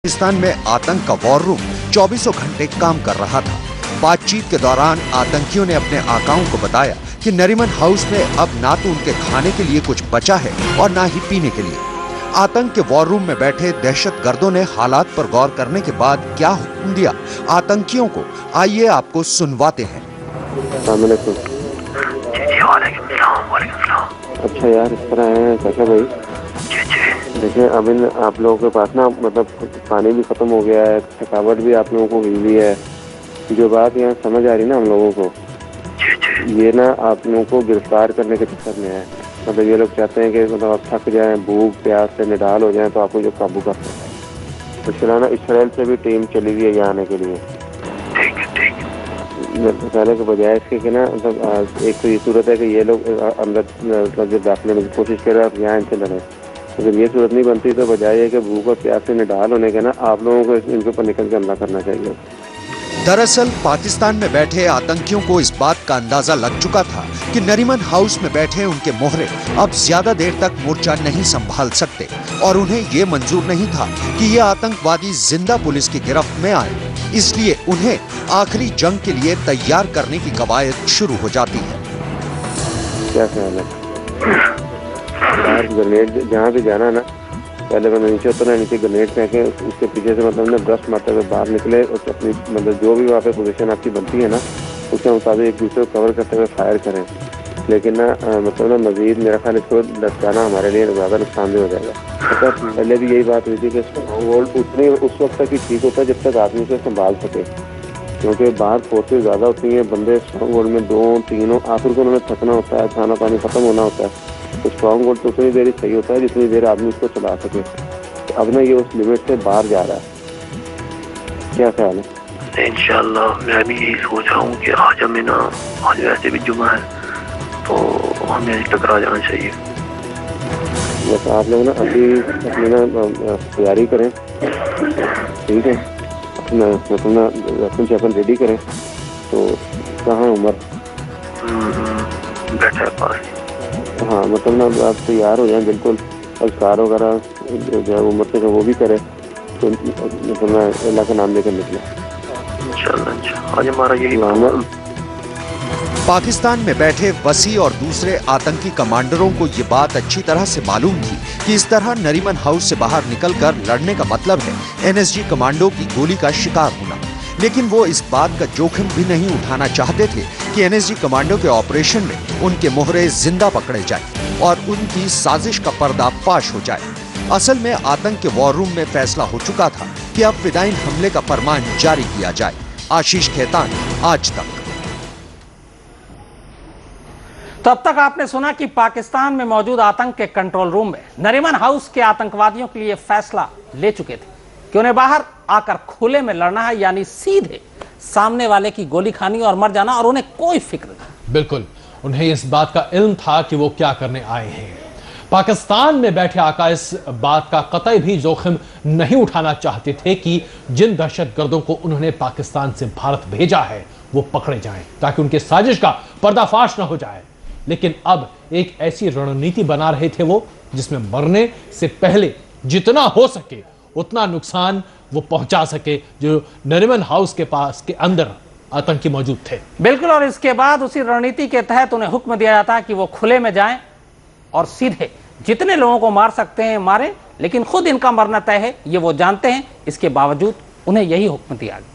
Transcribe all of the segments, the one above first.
पाकिस्तान में आतंक का वॉर रूम 24 घंटे काम कर रहा था। बातचीत के दौरान आतंकियों ने अपने आकाओं को बताया कि नरीमन हाउस में अब ना तो उनके खाने के लिए कुछ बचा है और ना ही पीने के लिए। आतंक के वॉर रूम में बैठे दहशतगर्दों ने हालात पर गौर करने के बाद क्या हुक्म दिया आतंकियों को, आइए आपको सुनवाते हैं। अच्छा यार, इस तरह है चाचा भाई। देखिए अभी आप लोगों के पास ना मतलब पानी भी खत्म हो गया है, थकावट भी आप लोगों को हुई हुई है। जो बात यहाँ समझ आ रही ना हम लोगों को, ये ना आप लोगों को गिरफ्तार करने के चक्कर में है। मतलब ये लोग चाहते हैं कि मतलब आप थक जाएं, भूख प्यास से निडाल हो जाएं तो आपको जो काबू कर सकते हैं। फिलहाल इसराइल से भी टीम चली हुई है यहाँ आने के लिए। पहले के बजाय इसके कि ना मतलब एक तो ये सूरत है कि ये लोग अंदर मतलब दाखिले में कोशिश कर रहे हैं, यहाँ इनसे लड़े। तो जब ये सूरत नहीं बनती तो बजाय है कि भूख और प्यास से निडाल होने के ना आप लोगों को इनके ऊपर निकल के हमला करना चाहिए। दरअसल पाकिस्तान में बैठे आतंकियों को इस बात का अंदाजा लग चुका था कि नरीमन हाउस में बैठे उनके मोहरे अब ज्यादा देर तक मोर्चा नहीं संभाल सकते और उन्हें ये मंजूर नहीं था कि ये आतंकवादी जिंदा पुलिस की गिरफ्त में आए। इसलिए उन्हें आखिरी जंग के लिए तैयार करने की कवायद शुरू हो जाती है। क्या ख्याल है? बाहर ग्रेनेड जहाँ भी जाना ना, पहले मैंने नीचे उतरना, नीचे ग्रेनेड फेंके, उसके पीछे से मतलब ना ब्रश मारते हुए बाहर निकले और अपनी मतलब जो भी वहाँ पे पोजीशन आपकी बनती है ना उसके मुताबिक एक दूसरे को कवर करते हुए फायर करें। लेकिन ना मतलब ना मजीद मेरा ख्याल इसको लटकाना हमारे लिए ज़्यादा नुकसानदेह हो जाएगा। तो पहले भी यही बात हुई थी कि स्ट्रॉन्ग उतने उस वक्त तक ही ठीक होता है जब तक आदमी उसे संभाल सके, क्योंकि बाहर फोर्सेज ज़्यादा होती हैं, बंदे स्ट्रॉन्ग होल्ड में दो तीनों आखिर को उन्होंने थकना होता है, खाना पानी खत्म होना होता है। तो स्ट्रॉन्ग होल्ड तो उतनी देर ही सही होता है जितनी देर आदमी उसको चला सके। तो अब ना ये उस लिमिट से बाहर जा रहा है। क्या ख्याल है? इंशाल्लाह मैं भी यही सोच रहा हूँ कि आज हमें ना, आज वैसे भी जुमा है तो हमें टकरा जाना चाहिए। बस आप लोग ना अभी अपनी ना तैयारी करें, ठीक है? अपना वेपन चेपन रेडी करें। तो कहाँ उम्र? बैठा है पास। हाँ मतलब ना आप तैयार हो जाएं बिल्कुल, अज़कार वगैरह जो है उम्र से वो भी करें तो मतलब ना अल्लाह का नाम लेकर निकले इंशाल्लाह। आज हमारा यही नाम है। पाकिस्तान में बैठे वसी और दूसरे आतंकी कमांडरों को ये बात अच्छी तरह से मालूम थी कि इस तरह नरीमन हाउस से बाहर निकलकर लड़ने का मतलब है एनएसजी कमांडो की गोली का शिकार होना। लेकिन वो इस बात का जोखिम भी नहीं उठाना चाहते थे कि एनएसजी कमांडो के ऑपरेशन में उनके मोहरे जिंदा पकड़े जाए और उनकी साजिश का पर्दाफाश हो जाए। असल में आतंक के वॉर रूम में फैसला हो चुका था कि अब फिदायीन हमले का फरमान जारी किया जाए। आशीष खेतान, आज तक। तो अब तक आपने सुना कि पाकिस्तान में मौजूद आतंक के कंट्रोल रूम में नरीमन हाउस के आतंकवादियों के लिए फैसला ले चुके थे कि उन्हें बाहर आकर खुले में लड़ना है, यानी सीधे सामने वाले की गोली खानी और मर जाना, और उन्हें कोई फिक्र नहीं। बिल्कुल, उन्हें इस बात का इल्म था कि वो क्या करने आए हैं। पाकिस्तान में बैठे आका इस बात का कतई भी जोखिम नहीं उठाना चाहते थे कि जिन दहशतगर्दों को उन्होंने पाकिस्तान से भारत भेजा है वो पकड़े जाएं ताकि उनके साजिश का पर्दाफाश न हो जाए। लेकिन अब एक ऐसी रणनीति बना रहे थे वो जिसमें मरने से पहले जितना हो सके उतना नुकसान वो पहुंचा सके जो नरीमन हाउस के पास के अंदर आतंकी मौजूद थे। बिल्कुल, और इसके बाद उसी रणनीति के तहत उन्हें हुक्म दिया जाता है कि वो खुले में जाएं और सीधे जितने लोगों को मार सकते हैं मारें, लेकिन खुद इनका मरना तय है, ये वो जानते हैं। इसके बावजूद उन्हें यही हुक्म दिया गया।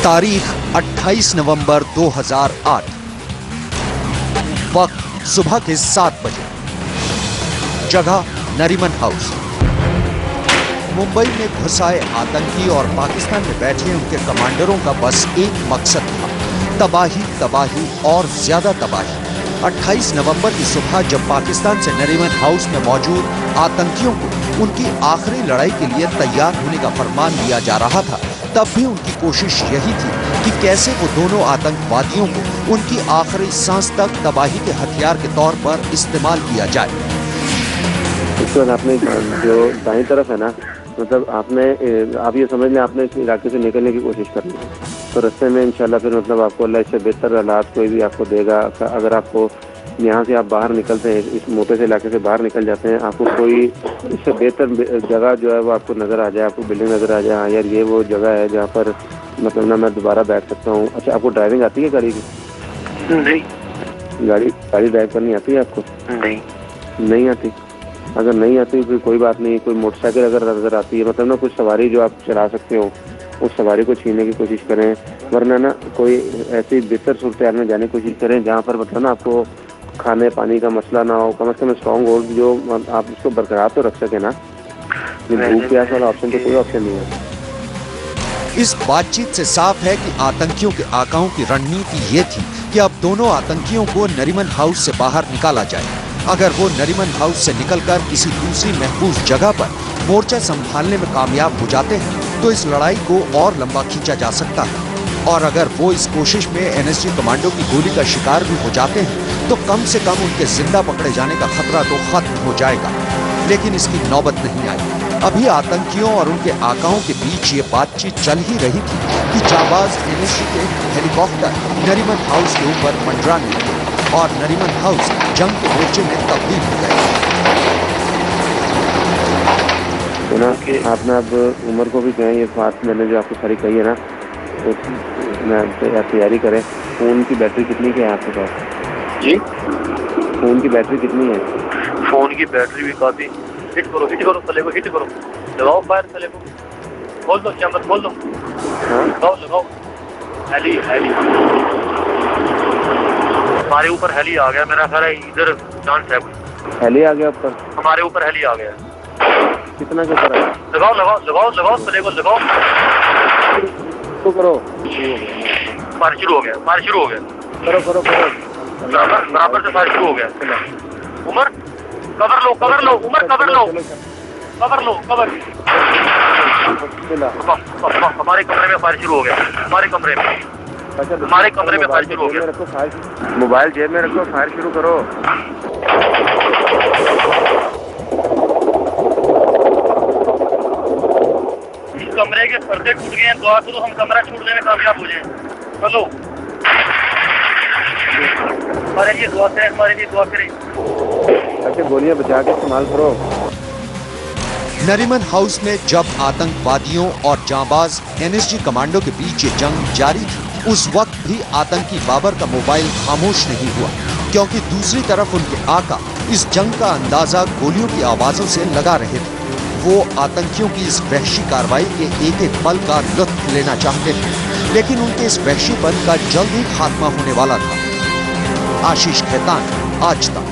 तारीख 28 नवंबर 2008, वक्त सुबह के 7 बजे, जगह नरीमन हाउस। मुंबई में घुसाए आतंकी और पाकिस्तान में बैठे उनके कमांडरों का बस एक मकसद था, तबाही, तबाही और ज्यादा तबाही। 28 नवंबर की सुबह जब पाकिस्तान से नरीमन हाउस में मौजूद आतंकियों को उनकी आखिरी लड़ाई के लिए तैयार होने का फरमान दिया जा रहा था, तब भी उनकी कोशिश यही थी कि कैसे वो दोनों आतंकवादियों को उनकी आखिरी सांस तक तबाही के हथियार के तौर पर इस्तेमाल किया जाए। इसके बाद आपने जो दाईं तरफ है ना, मतलब आपने आप ये समझ लें आपने इस इलाके से निकलने की कोशिश करनी है। तो रास्ते में इंशाल्लाह फिर मतलब आपको अल्लाह इससे बेहतर हालात कोई भी आपको देगा। अगर आपको यहाँ से आप बाहर निकलते हैं, इस मोटे से इलाके से बाहर निकल जाते हैं, आपको कोई इससे बेहतर जगह जो है वो आपको नज़र आ जाए, आपको बिल्डिंग नज़र आ जाए, हाँ यार ये वो जगह है जहाँ पर मतलब ना मैं दोबारा बैठ सकता हूँ। अच्छा, आपको ड्राइविंग आती है गाड़ी की? नहीं। गाड़ी ड्राइव करनी आती है आपको? नहीं आती। अगर नहीं आती फिर कोई बात नहीं, कोई मोटरसाइकिल अगर नजर आती है, मतलब ना कुछ सवारी जो आप चला सकते हो, उस सवारी को छीनने की कोशिश करें, वरना ना कोई ऐसी बेहतर सूरत में जाने की कोशिश करें जहाँ पर मतलब ना आपको खाने पानी का मसला ना हो, कम से कम स्ट्रॉन्ग होल्ड जो आप उसको बरकरार तो रख सके ना। भूख प्यास वाला ऑप्शन तो कोई ऑप्शन नहीं है। इस बातचीत से साफ है कि आतंकियों के आकाओं की रणनीति ये थी कि अब दोनों आतंकियों को नरीमन हाउस से बाहर निकाला जाए। अगर वो नरीमन हाउस से निकलकर किसी दूसरी महफूज जगह पर मोर्चा संभालने में कामयाब हो जाते हैं तो इस लड़ाई को और लंबा खींचा जा सकता है, और अगर वो इस कोशिश में एनएसजी कमांडो की गोली का शिकार भी हो जाते हैं तो कम से कम उनके जिंदा पकड़े जाने का खतरा तो खत्म हो जाएगा। लेकिन इसकी नौबत नहीं आई। अभी आतंकियों और उनके आकाओं के बीच ये बातचीत चल ही रही थी कि जाबाज एनएसजी के हेलीकॉप्टर नरीमन हाउस के ऊपर मंडराने लगे और नरीमन हाउस जंग के मोर्चे में तब्दील हो गए। तो ना आपने अब उमर को भी कहें ये बात मैंने जो आपको सारी कही है ना, तो तैयारी करें। फोन की बैटरी कितनी की है आपके पास? जी, फोन की बैटरी कितनी है? फोन की बैटरी भी काफी। हिट करो तले को, हिट करो, लगाओ फायर तले को, खोल दो चैम्बर, खोल दो। हाँ? लगाओ। हेली हमारे ऊपर हेली आ गया, मेरा ख्याल है इधर चांस है कुछ। हेली आ गया ऊपर? हमारे ऊपर हेली आ गया। कितना के ऊपर है? लगाओ तले को, लगाओ। तो करो। फायर शुरू हो गया। करो। बराबर से फायर शुरू हो गया। उमर कवर लो, उमर कवर लो। हमारे कमरे में फायर शुरू हो गया। हमारे कमरे में फायर शुरू हो गया। मोबाइल जेब में रखो, फायर शुरू करो। इस कमरे के पर्दे टूट गए हैं, दुआ करो हम कमरा छूटने में कामयाब हो जाएं। चलो हमारे लिए दुआ करें। अच्छा, गोलियां बचा के इस्तेमाल करो। नरीमन हाउस में जब आतंकवादियों और जांबाज एनएसजी कमांडो के बीच ये जंग जारी थी, उस वक्त भी आतंकी बाबर का मोबाइल खामोश नहीं हुआ, क्योंकि दूसरी तरफ उनके आका इस जंग का अंदाजा गोलियों की आवाजों से लगा रहे थे। वो आतंकियों की इस वहशी कार्रवाई के एक एक पल का लुत्फ लेना चाहते थे, लेकिन उनके इस वहशीपन का जल्द ही खात्मा होने वाला था। आशीष खेतान, आज तक।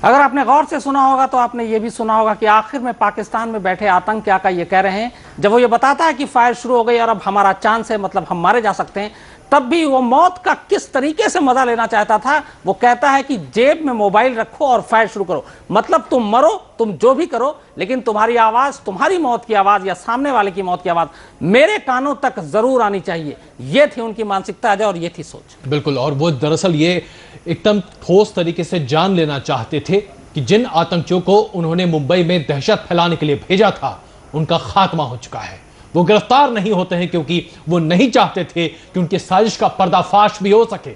अगर आपने गौर से सुना होगा तो आपने ये भी सुना होगा कि आखिर में पाकिस्तान में बैठे आतंकी आका ये कह रहे हैं, जब वो ये बताता है कि फायर शुरू हो गई और अब हमारा चांस है, मतलब हम मारे जा सकते हैं, तब भी वो मौत का किस तरीके से मजा लेना चाहता था। वो कहता है कि जेब में मोबाइल रखो और फायर शुरू करो, मतलब तुम मरो, तुम जो भी करो, लेकिन तुम्हारी आवाज, तुम्हारी मौत की आवाज या सामने वाले की मौत की आवाज मेरे कानों तक जरूर आनी चाहिए। ये थी उनकी मानसिकता और ये थी सोच। बिल्कुल, और वो दरअसल ये एकदम ठोस तरीके से जान लेना चाहते थे कि जिन आतंकियों को उन्होंने मुंबई में दहशत फैलाने के लिए भेजा था उनका खात्मा हो चुका है। वो गिरफ्तार नहीं होते हैं क्योंकि वो नहीं चाहते थे कि उनकी साजिश का पर्दाफाश भी हो सके।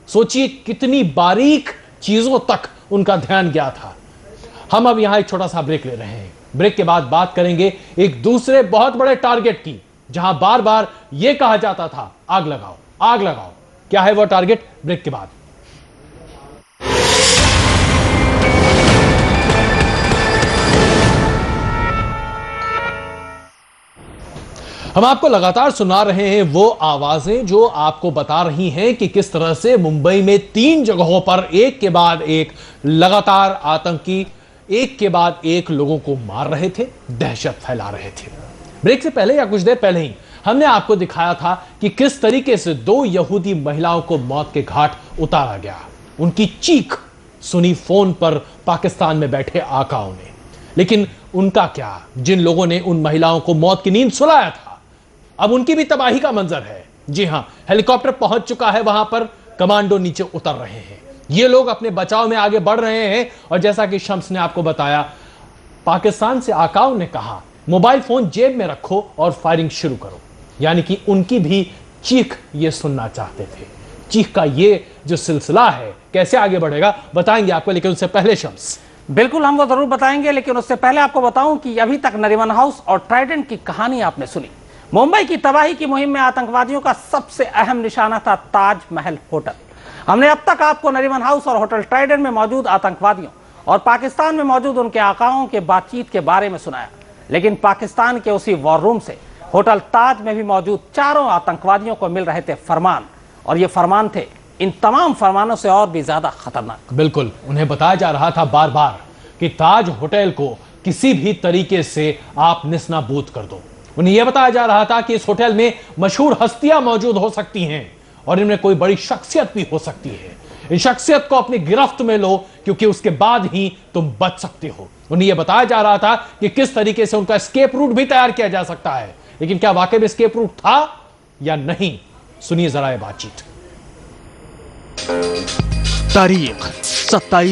सोचिए कितनी बारीक चीजों तक उनका ध्यान गया था। हम अब यहां एक छोटा सा ब्रेक ले रहे हैं। ब्रेक के बाद बात करेंगे एक दूसरे बहुत बड़े टारगेट की, जहां बार बार यह कहा जाता था आग लगाओ, आग लगाओ। क्या है वो टारगेट? ब्रेक के बाद। हम आपको लगातार सुना रहे हैं वो आवाजें जो आपको बता रही हैं कि किस तरह से मुंबई में 3 जगहों पर एक के बाद एक लगातार आतंकी एक के बाद एक लोगों को मार रहे थे, दहशत फैला रहे थे। ब्रेक से पहले या कुछ देर पहले ही हमने आपको दिखाया था कि किस तरीके से 2 यहूदी महिलाओं को मौत के घाट उतारा गया। उनकी चीख सुनी फोन पर पाकिस्तान में बैठे आकाओं ने, लेकिन उनका क्या, जिन लोगों ने उन महिलाओं को मौत की नींद सुलाया था, अब उनकी भी तबाही का मंजर है। जी हां, हेलीकॉप्टर पहुंच चुका है वहां पर, कमांडो नीचे उतर रहे हैं, ये लोग अपने बचाव में आगे बढ़ रहे हैं। और जैसा कि शम्स ने आपको बताया, पाकिस्तान से आकाओं ने कहा मोबाइल फोन जेब में रखो और फायरिंग शुरू करो, यानी कि उनकी भी चीख ये सुनना चाहते थे। चीख का ये जो सिलसिला है कैसे आगे बढ़ेगा बताएंगे आपको, लेकिन उससे पहले शम्स। बिल्कुल, हम वो जरूर बताएंगे, लेकिन उससे पहले आपको बताऊं कि अभी तक नरीमन हाउस और ट्राइडेंट की कहानी आपने सुनी। मुंबई की तबाही की मुहिम में आतंकवादियों का सबसे अहम निशाना था ताजमहल होटल। हमने अब तक आपको नरीमन हाउस और होटल ट्राइडेंट में मौजूद आतंकवादियों और पाकिस्तान में मौजूद उनके आकाओं के बातचीत के बारे में सुनाया, लेकिन पाकिस्तान के उसी वॉर रूम से होटल ताज में भी मौजूद चारों आतंकवादियों को मिल रहे थे फरमान, और ये फरमान थे इन तमाम फरमानों से और भी ज्यादा खतरनाक। बिल्कुल, उन्हें बताया जा रहा था बार बार कि ताज होटल को किसी भी तरीके से आप निस्नाबूद कर दो। उन्हें यह बताया जा रहा था कि इस होटल में मशहूर हस्तियां मौजूद हो सकती हैं और इनमें कोई बड़ी शख्सियत भी हो सकती है। इन शख्सियत को अपनी गिरफ्त में लो, क्योंकि उसके बाद ही तुम बच सकते हो। उन्हें यह बताया जा रहा था कि किस तरीके से उनका एस्केप रूट भी तैयार किया जा सकता है, लेकिन क्या वाकई में एस्केप रूट था या नहीं, सुनिए जरा ये बातचीत। तारीख 27